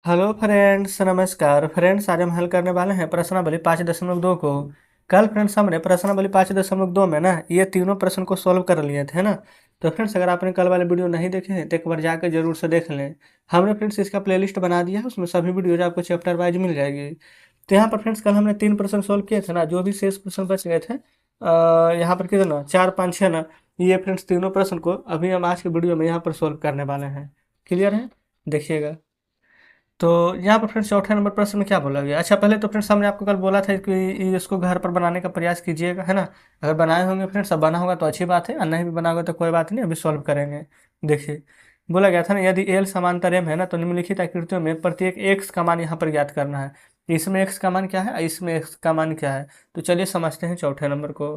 Hello friends, नमस्कार friends. आज हम हल करने वाले हैं प्रश्नावली 5.2 को। कल फ्रेंड्स हमने प्रश्नावली 5.2 में ना ये तीनों प्रश्न को सॉल्व कर लिए थे ना। तो फ्रेंड्स अगर आपने कल वाले वीडियो नहीं देखे हैं तो एक बार जाकर जरूर से देख लें। हमने फ्रेंड्स इसका प्लेलिस्ट बना दिया है, उसमें सभी वीडियोज आपको चैप्टर वाइज मिल जाएगी। तो यहाँ पर फ्रेंड्स कल हमने 3 प्रश्न सॉल्व किए थे ना, जो भी शेष प्रश्न बच गए थे यहाँ पर कितना 4 5 6 ना। ये फ्रेंड्स तीनों प्रश्न को अभी हम आज के वीडियो में यहाँ पर सॉल्व करने वाले हैं। क्लियर है? देखिएगा। तो यहाँ पर फ्रेंड्स चौथे नंबर प्रश्न में क्या बोला गया। अच्छा, पहले तो फ्रेंड्स हमने आपको कल बोला था कि इसको घर पर बनाने का प्रयास कीजिएगा, है ना। अगर बनाए होंगे फ्रेंड्स, अब बना होगा तो अच्छी बात है, और नहीं भी बना होगा तो कोई बात नहीं, अभी सॉल्व करेंगे। देखिए, बोला गया था ना, यदि एल समांतर एम है ना तो निम्नलिखित आकृतियों में प्रत्येक एक्स का मान यहाँ पर ज्ञात करना है। इसमें एक्स का मान क्या है, इसमें एक्स का मान क्या है। तो चलिए समझते हैं चौथे नंबर को।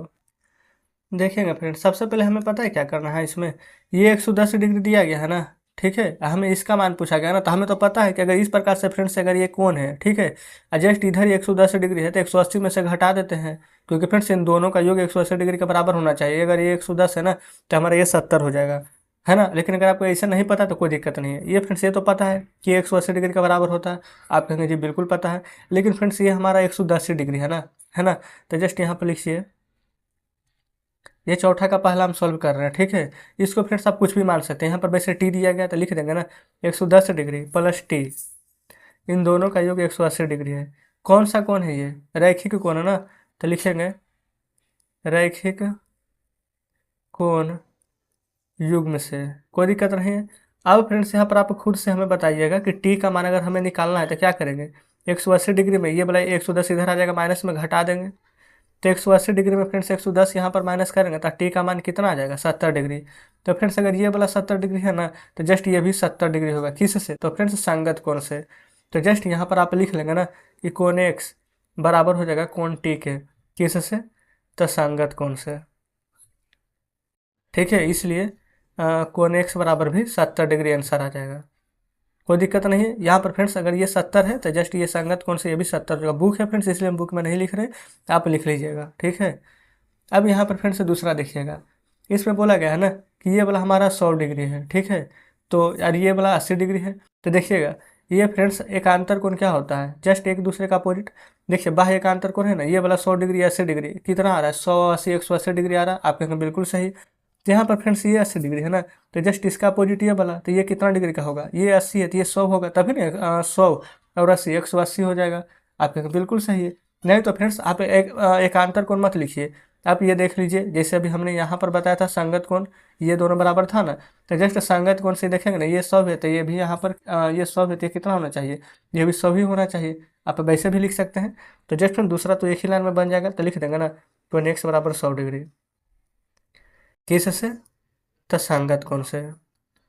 देखेंगे फ्रेंड्स, सबसे पहले हमें पता है क्या करना है। इसमें ये 110 डिग्री दिया गया है ना, ठीक है। हमें इसका मान पूछा गया ना, तो हमें तो पता है कि अगर इस प्रकार से फ्रेंड्स अगर ये कोण है, ठीक है, और जस्ट इधर ही 110 डिग्री है तो 180 में से घटा देते हैं, क्योंकि फ्रेंड्स इन दोनों का योग 180 डिग्री के बराबर होना चाहिए। अगर ये 110 है ना तो हमारा ये 70 हो जाएगा, है ना। लेकिन अगर आपको ऐसा नहीं पता तो कोई दिक्कत नहीं है। ये फ्रेंड्स ये तो पता है कि 180 डिग्री का बराबर होता है। आप कहेंगे जी बिल्कुल पता है, लेकिन फ्रेंड्स ये हमारा 110 डिग्री है ना, है ना। तो जस्ट यहाँ पर लिखिए, ये चौथा का पहला हम सॉल्व कर रहे हैं, ठीक है। इसको फ्रेंड्स आप कुछ भी मान सकते हैं। यहाँ पर वैसे टी दिया गया तो लिख देंगे ना, 110 डिग्री प्लस टी, इन दोनों का योग 180 डिग्री है। कौन सा कोण है ये? रैखिक कोण है ना, तो लिखेंगे रैखिक कोण युग्म से। कोई दिक्कत नहीं है। अब फ्रेंड्स यहाँ पर आप खुद से हमें बताइएगा कि टी का मान अगर हमें निकालना है तो क्या करेंगे। 180 डिग्री में ये बोला 110 इधर आ जाएगा, माइनस में घटा देंगे। तो 180 डिग्री में फ्रेंड्स 110 यहाँ पर माइनस करेंगे तो टी का मान कितना आ जाएगा, 70 डिग्री। तो फ्रेंड्स अगर ये वाला 70 डिग्री है ना तो जस्ट ये भी 70 डिग्री होगा। किससे? तो फ्रेंड्स संगत कोण से। तो जस्ट यहाँ पर आप लिख लेंगे ना कि कोण एक्स बराबर हो जाएगा कोण टी के। किससे? तो संगत कोण से, ठीक है। इसलिए कोण एक्स बराबर भी 70 डिग्री आंसर आ जाएगा। कोई दिक्कत नहीं है। यहाँ पर फ्रेंड्स अगर ये 70 है तो जस्ट ये संगत कोण से ये भी 70 होगा। बुक है फ्रेंड्स, इसलिए हम बुक में नहीं लिख रहे, आप लिख लीजिएगा, ठीक है। अब यहाँ पर फ्रेंड्स दूसरा देखिएगा। इसमें बोला गया है ना कि ये वाला हमारा 100 डिग्री है, ठीक है। तो यार ये वाला 80 डिग्री है। तो देखिएगा, ये फ्रेंड्स एकांतर कोण क्या होता है, जस्ट एक दूसरे का अपोजिट। देखिए बाह्य एकांतर कोण है ना, ये वाला 100 डिग्री 80 डिग्री कितना आ रहा है, 180 180 डिग्री आ रहा है। आप कहेंगे बिल्कुल सही। तो यहाँ पर फ्रेंड्स ये 80 डिग्री है ना, तो जस्ट इसका अपोजिट ये वाला, तो ये कितना डिग्री का होगा, ये 80 है तो ये 100 होगा, तभी ना 100 और 80 180 हो जाएगा। आप कहेंगे बिल्कुल सही है। नहीं तो फ्रेंड्स आप एकांतर कोण मत लिखिए। आप ये देख लीजिए, जैसे अभी हमने यहाँ पर बताया था संगत कोण, ये दोनों बराबर था ना। तो जस्ट संगत कोण से देखेंगे ना, ये 100 है तो ये भी यहाँ पर ये 100 है तो ये कितना होना चाहिए, ये भी 100 ही होना चाहिए। आप वैसे भी लिख सकते हैं। तो जस्ट हम दूसरा तो एक ही लाइन में बन जाएगा, तो लिख देंगे ना कोण एक्स बराबर 100 डिग्री। किससे? तो संगत कोण से,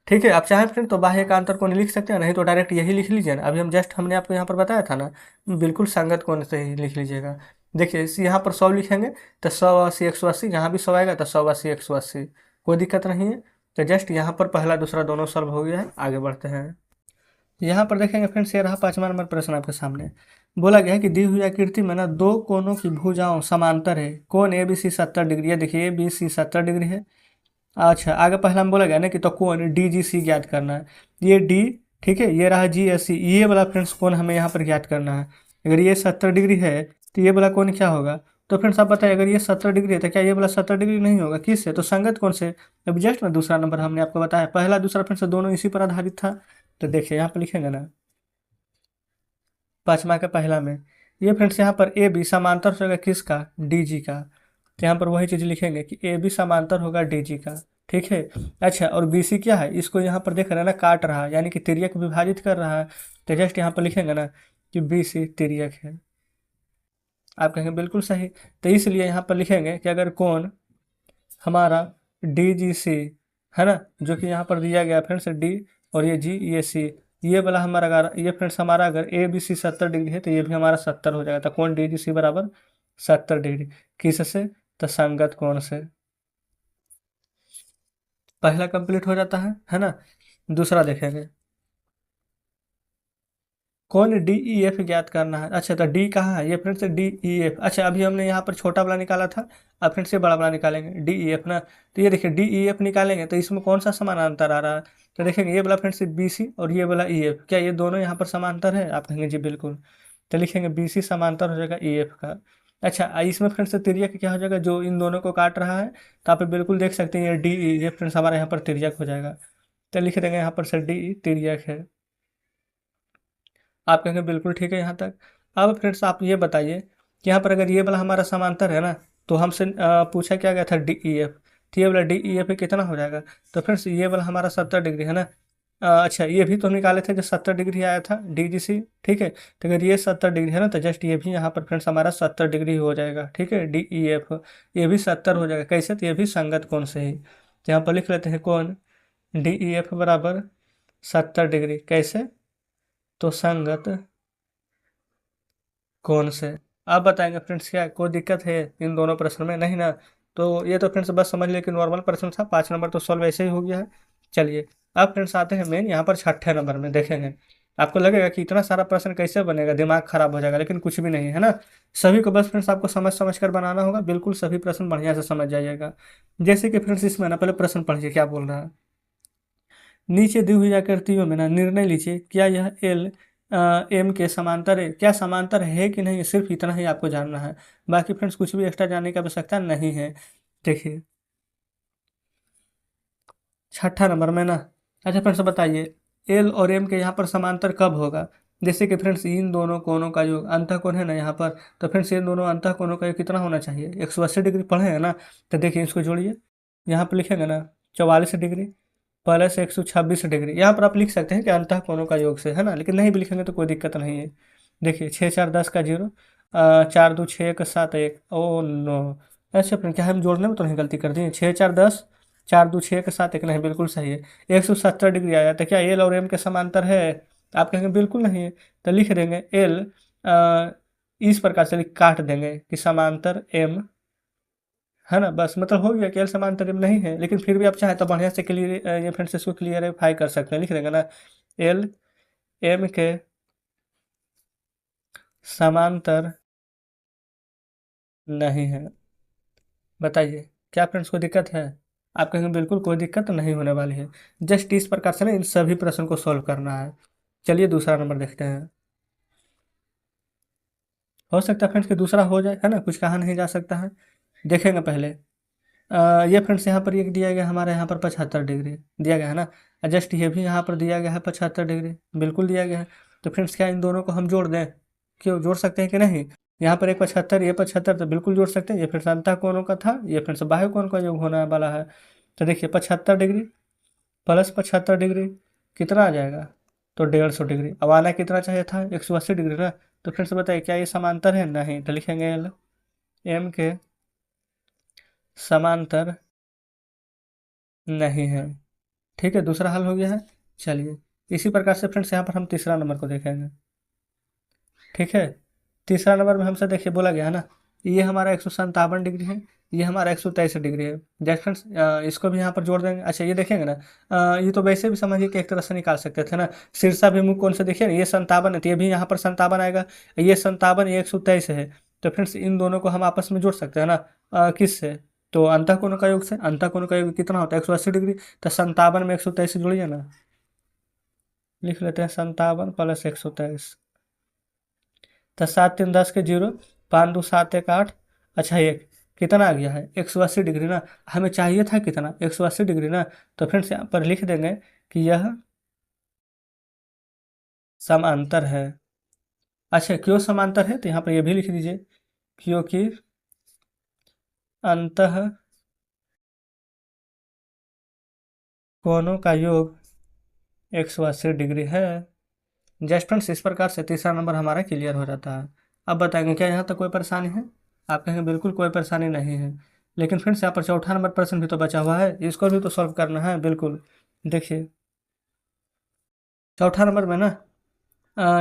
ठीक है। आप चाहें फ्रेंड तो बाह्य का अंतर कोण लिख सकते हैं, नहीं तो डायरेक्ट यही लिख लीजिए ना। अभी हम जस्ट हमने आपको यहाँ पर बताया था ना, बिल्कुल संगत कोण से ही लिख लीजिएगा। देखिए यहाँ पर 100 लिखेंगे तो 180 180, यहाँ भी 100 आएगा तो 180 180, कोई दिक्कत नहीं है। तो जस्ट यहाँ पर पहला दूसरा दोनों सॉल्व हो गया है। आगे बढ़ते हैं। यहाँ पर देखेंगे फ्रेंड्स, ये रहा 5वां नंबर प्रश्न आपके सामने। बोला गया है कि दी हुई आकृति में ना दो कोनों की भुजाओं समांतर है। कोण ए बी सी 70 डिग्री है। देखिए ए बी सी 70 डिग्री है। अच्छा, आगे पहला में बोला गया ना कि तो कोण डी जी सी ज्ञात करना है। ये डी, ठीक है, ये रहा जी एस सी, ये वाला फ्रेंड्स कोण हमें यहाँ पर ज्ञात करना है। अगर ये 70 डिग्री है तो ये वाला कोण क्या होगा। तो फ्रेंड्स आप बताइए, अगर ये 70 डिग्री है तो क्या ये वाला 70 डिग्री नहीं होगा। किससे? तो संगत कोण से। अब जस्ट ना दूसरा नंबर हमने आपको बताया, पहला दूसरा फ्रेंड्स दोनों इसी पर आधारित था। तो देखिए यहाँ पर लिखेंगे ना 5वां के पहला में, ये फ्रेंड्स यहाँ पर ए बी समांतर होगा किसका, डी जी का। तो यहाँ पर वही चीज़ लिखेंगे कि ए बी समांतर होगा डी जी का, ठीक है। अच्छा, और बी सी क्या है, इसको यहाँ पर देख रहे हैं ना, काट रहा है, यानी कि तिर्यक विभाजित कर रहा है। तो जस्ट यहाँ पर लिखेंगे ना कि बी सी तिर्यक है। आप कहेंगे बिल्कुल सही। तो इसलिए यहाँ पर लिखेंगे कि अगर कोण हमारा डी जी सी है ना, जो कि यहाँ पर दिया गया फ्रेंड्स डी, और ये जी ये सी, ये वाला हमारा अगर ये फ्रेंड्स हमारा अगर ए बी सी 70 डिग्री है तो ये भी हमारा 70 हो जाएगा। तो कोण डी जी सी बराबर 70 डिग्री। किससे? तो संगत कोण से। पहला कंप्लीट हो जाता है ना। दूसरा देखेंगे। कौन डी ई एफ ज्ञात करना है। अच्छा तो डी कहाँ है, ये फ्रेंड्स डी ई एफ। अच्छा अभी हमने यहाँ पर छोटा वाला निकाला था, अब फिर से बड़ा वाला निकालेंगे डी ई एफ ना। तो ये देखिए डी ई एफ निकालेंगे तो इसमें कौन सा समानांतर आ रहा है, तो देखेंगे ये वाला फ्रेंड्स बी सी और ये वाला ई एफ, क्या ये दोनों यहाँ पर समांतर है, आप कहेंगे जी बिल्कुल। तो लिखेंगे बी सी समांतर हो जाएगा ई एफ का। अच्छा इसमें फ्रेंड्स से तिर्यक क्या हो जाएगा, जो इन दोनों को काट रहा है, तो आप बिल्कुल देख सकते हैं ये डी ई, ये फ्रेंड्स हमारे यहाँ पर तिर्यक हो जाएगा। तो लिख देंगे यहाँ पर से डी ई तिर्यक है। आप कहेंगे बिल्कुल ठीक है यहाँ तक। अब फ्रेंड्स आप ये बताइए कि यहाँ पर अगर ये वाला हमारा समांतर है ना, तो हमसे पूछा क्या गया था डी ई एफ, तो ये वाला डी ई एफ कितना हो जाएगा, तो फ्रेंड्स ये वाला हमारा 70 डिग्री है ना। अच्छा ये भी तो निकाले थे जो 70 डिग्री आया था डी जी सी, ठीक है। तो अगर ये 70 डिग्री है ना, तो जस्ट ये भी यहाँ पर फ्रेंड्स हमारा 70 डिग्री हो जाएगा, ठीक है। डी ई एफ ये भी 70 हो जाएगा, कैसे, तो ये भी संगत कोण से ही। तो यहाँ पर लिख लेते हैं कौन डी ई एफ बराबर 70 डिग्री, कैसे, तो संगत कौन से। आप बताएंगे फ्रेंड्स क्या कोई दिक्कत है इन दोनों प्रश्न में, नहीं ना। तो ये तो फ्रेंड्स बस समझ लिए कि नॉर्मल प्रश्न था, 5 नंबर तो सॉल्व ऐसे ही हो गया है। चलिए अब फ्रेंड्स आते हैं मेन यहाँ पर 6ठे नंबर में, देखेंगे। आपको लगेगा कि इतना सारा प्रश्न कैसे बनेगा, दिमाग खराब हो जाएगा, लेकिन कुछ भी नहीं है ना। सभी को बस फ्रेंड्स आपको समझ समझ कर बनाना होगा, बिल्कुल सभी प्रश्न बढ़िया से समझ जाइएगा। जैसे कि फ्रेंड्स इसमें ना पहले प्रश्न पढ़िए क्या बोल रहा है। नीचे दी हुई आकृतियों में ना निर्णय लीजिए क्या यह एल एम के समांतर है, क्या समांतर है कि नहीं, सिर्फ इतना ही आपको जानना है। बाकी फ्रेंड्स कुछ भी एक्स्ट्रा जानने की आवश्यकता नहीं है। देखिए 6ठा नंबर में ना, अच्छा फ्रेंड्स बताइए एल और एम के यहाँ पर समांतर कब होगा। जैसे कि फ्रेंड्स इन दोनों कोणों का जो अंतःकोण है ना यहाँ पर, तो फ्रेंड्स इन दोनों अंतःकोणों का योग कितना होना चाहिए, 180 डिग्री पढ़े हैं ना। तो देखिए इसको जोड़िए, यहाँ पर लिखेंगे ना 44 डिग्री प्लस 126 डिग्री, यहाँ पर आप लिख सकते हैं कि अंतः कोणों का योग से, है ना, लेकिन नहीं भी लिखेंगे तो कोई दिक्कत नहीं है। देखिए 6 4 10 का जीरो, 4 2 6 1 7 1, ओ नो। अच्छा फ्रेंड क्या हम जोड़ने में तो नहीं गलती कर दी, 6 4 10, 4 2 6 1 7 1, नहीं बिल्कुल सही है। 170 डिग्री आया, तो क्या एल और एम के समांतर है, आप कहेंगे बिल्कुल नहीं है। तो लिख देंगे एल इस प्रकार से काट देंगे कि समांतर एम, है ना, बस मतलब हो गया कि एल समांतर एम नहीं है, लेकिन फिर भी आप चाहे तो बढ़िया से क्लियर ये फ्रेंड से इसको क्लियरिफाई कर सकते हैं, लिख देंगे ना एल एम के समांतर नहीं है। बताइए क्या फ्रेंड्स को दिक्कत है, आप कहेंगे बिल्कुल कोई दिक्कत नहीं होने वाली है। जस्ट इस प्रकार से ना इन सभी प्रश्न को सॉल्व करना है। चलिए दूसरा नंबर देखते हैं। हो सकता है फ्रेंड्स कि दूसरा हो जाए, है ना, कुछ कहा नहीं जा सकता है। देखेंगे पहले ये फ्रेंड्स यहाँ पर एक दिया गया हमारे यहाँ पर 75 डिग्री दिया गया है ना। जस्ट ये भी यहाँ पर दिया गया है 75 डिग्री, बिल्कुल दिया गया है। तो फ्रेंड्स क्या इन दोनों को हम जोड़ दें, क्यों जोड़ सकते हैं कि नहीं। यहाँ पर एक 75 ये 75, तो बिल्कुल जोड़ सकते हैं। ये फ्रेंड्स अंतः कोणों का था, ये फ्रेंड्स बाह्य कोण का योग होने वाला है। तो देखिए 75 डिग्री प्लस 75 डिग्री कितना आ जाएगा, तो 150 डिग्री। अब आना कितना चाहिए था, 180 डिग्री ना। तो फ्रेंड्स बताइए क्या ये समांतर है, नहीं। तो लिखेंगे एल एम के समांतर नहीं है, ठीक है, दूसरा हल हो गया है। चलिए इसी प्रकार से फ्रेंड्स यहाँ पर हम तीसरा नंबर को देखेंगे, ठीक है। तीसरा नंबर में हमसे देखिए बोला गया है ना, ये हमारा 157 डिग्री है, ये हमारा 123 डिग्री है। जैसे फ्रेंड्स इसको भी यहाँ पर जोड़ देंगे। अच्छा ये देखेंगे ना ये तो वैसे भी समझिए कि एक तरह से निकाल सकते थे ना, शीर्षाभिमुख कोण से देखिए ना, ये 57 है तो ये भी यहाँ पर 57 आएगा, ये 57 ये 123 है। तो फ्रेंड्स इन दोनों को हम आपस में जोड़ सकते हैं ना, किस से, तो अंतः कोण का योग से। अंतः कोण का योग कितना होता है, 180 डिग्री। तो 57 में 123 जोड़िए ना, लिख लेते हैं 57 प्लस 123। तो 7 3 10 के जीरो, 5 2 7 1 8। अच्छा एक कितना आ गया है, 180 डिग्री ना। हमें चाहिए था कितना, 180 डिग्री ना। तो फ्रेंड्स यहाँ पर लिख देंगे कि यह समांतर है। अच्छा क्यों समांतर है, तो यहाँ पर ये भी लिख दीजिए, क्योंकि अंतः कोणों का योग 180 डिग्री है। जस्ट फ्रेंड्स इस प्रकार से तीसरा नंबर हमारा क्लियर हो जाता है। अब बताएंगे क्या यहाँ तक कोई परेशानी है, आप कहेंगे बिल्कुल कोई परेशानी नहीं है। लेकिन फ्रेंड्स यहाँ पर चौथा नंबर प्रश्न भी तो बचा हुआ है, इसको भी तो सॉल्व करना है, बिल्कुल। देखिए चौथा नंबर में ना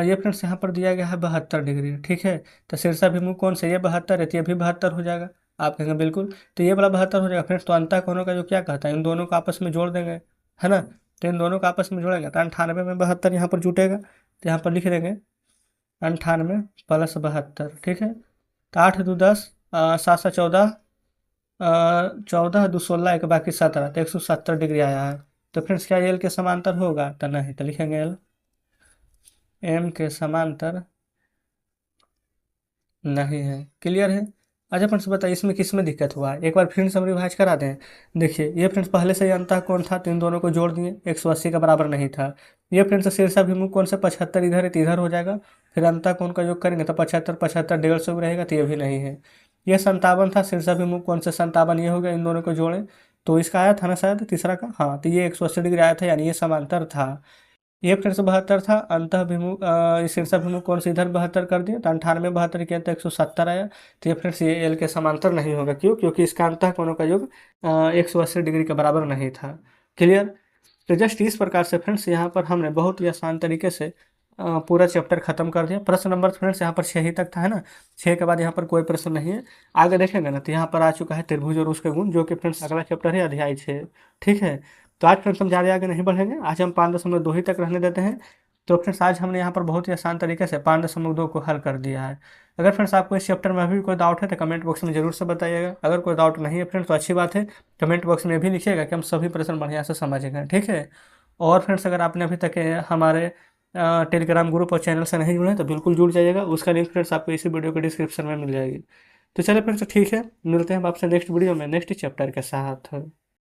ये फ्रेंड्स यहाँ पर दिया गया है 72 डिग्री, ठीक है। तो शीर्षाभिमुख कौन से, ये 72 है तो ये भी 72 हो जाएगा, आप कहेंगे बिल्कुल। तो ये वाला 72 हो जाएगा फ्रेंड्स। तो अंतः कोणों का जो क्या कहता है, इन दोनों को आपस में जोड़ देंगे, है ना। तो इन दोनों को आपस में जोड़ेंगे तो 98 में 72 यहाँ पर जुटेगा। तो यहाँ पर लिख देंगे 98 प्लस 72, ठीक है। तो 8 दो 10, 7 से 14, 14 दो 16, एक बाकी 17, तो 170 डिग्री आया है। तो फ्रेंड्स क्या एल के समांतर होगा? तो नहीं, तो लिखेंगे एल एम के समांतर नहीं है। क्लियर है? अच्छा फ्रेंड्स बताइए इसमें किस में दिक्कत हुआ है, एक बार फिर से हम रिवाइज करा दें। देखिए ये फ्रेंड्स पहले से ही अंतः कोण था, तो इन दोनों को जोड़ दिए, 180 का बराबर नहीं था। ये फ्रेंड्स शीर्षाभिमुख कोण से 75 इधर है तो इधर हो जाएगा, फिर अंतः कोण का योग करेंगे तो 75 75 150 में रहेगा, तो ये भी नहीं है। ये 57 था, शीर्षाभिमुख कोण से 57, ये हो गया, इन दोनों को जोड़े तो इसका आया था ना शायद तीसरा का, हाँ, तो ये 180 डिग्री आया था, यानी ये समांतर था। ये फ्रेंड्स 72 था, अंतःभिमुख शीर्षाभिमुख कोण से इधर 72 कर दिया, तो 98 72 किया तो 170 आया। तो ये फ्रेंड्स ये एल के समांतर नहीं होगा, क्यों? क्योंकि इसका अंतः कोणों का योग 180 डिग्री के बराबर नहीं था। क्लियर? तो जस्ट इस प्रकार से फ्रेंड्स यहाँ पर हमने बहुत ही आसान तरीके से पूरा चैप्टर खत्म कर दिया। प्रश्न नंबर फ्रेंड्स यहाँ पर 6 ही तक था, है ना। 6 के बाद यहाँ पर कोई प्रश्न नहीं है। आगे देखेंगे ना तो यहाँ पर आ चुका है त्रिभुज और उसके गुण, जो कि फ्रेंड्स अगला चैप्टर है अध्याय 6। ठीक है, तो आज फ्रेंड्स हम ज़्यादा आगे नहीं बढ़ेंगे, आज हम 5.2 ही तक रहने देते हैं। तो फ्रेंड्स आज हमने यहाँ पर बहुत ही आसान तरीके से 5.2 को हल कर दिया है। अगर फ्रेंड्स आपको इस चैप्टर में अभी भी कोई डाउट है तो कमेंट बॉक्स में जरूर से बताइएगा। अगर कोई डाउट नहीं है फ्रेंड्स तो अच्छी बात है, कमेंट बॉक्स में भी लिखिएगा कि हम सभी प्रश्न बढ़िया से समझ गए। ठीक है, और फ्रेंड्स अगर आपने अभी तक हमारे टेलीग्राम ग्रुप और चैनल से नहीं जुड़े हैं तो बिल्कुल जुड़ जाइएगा, उसका लिंक फ्रेंड्स आपको इसी वीडियो के डिस्क्रिप्शन में मिल जाएगी। तो चलिए फ्रेंड्स ठीक है, मिलते हैं आपसे नेक्स्ट वीडियो में नेक्स्ट चैप्टर के साथ।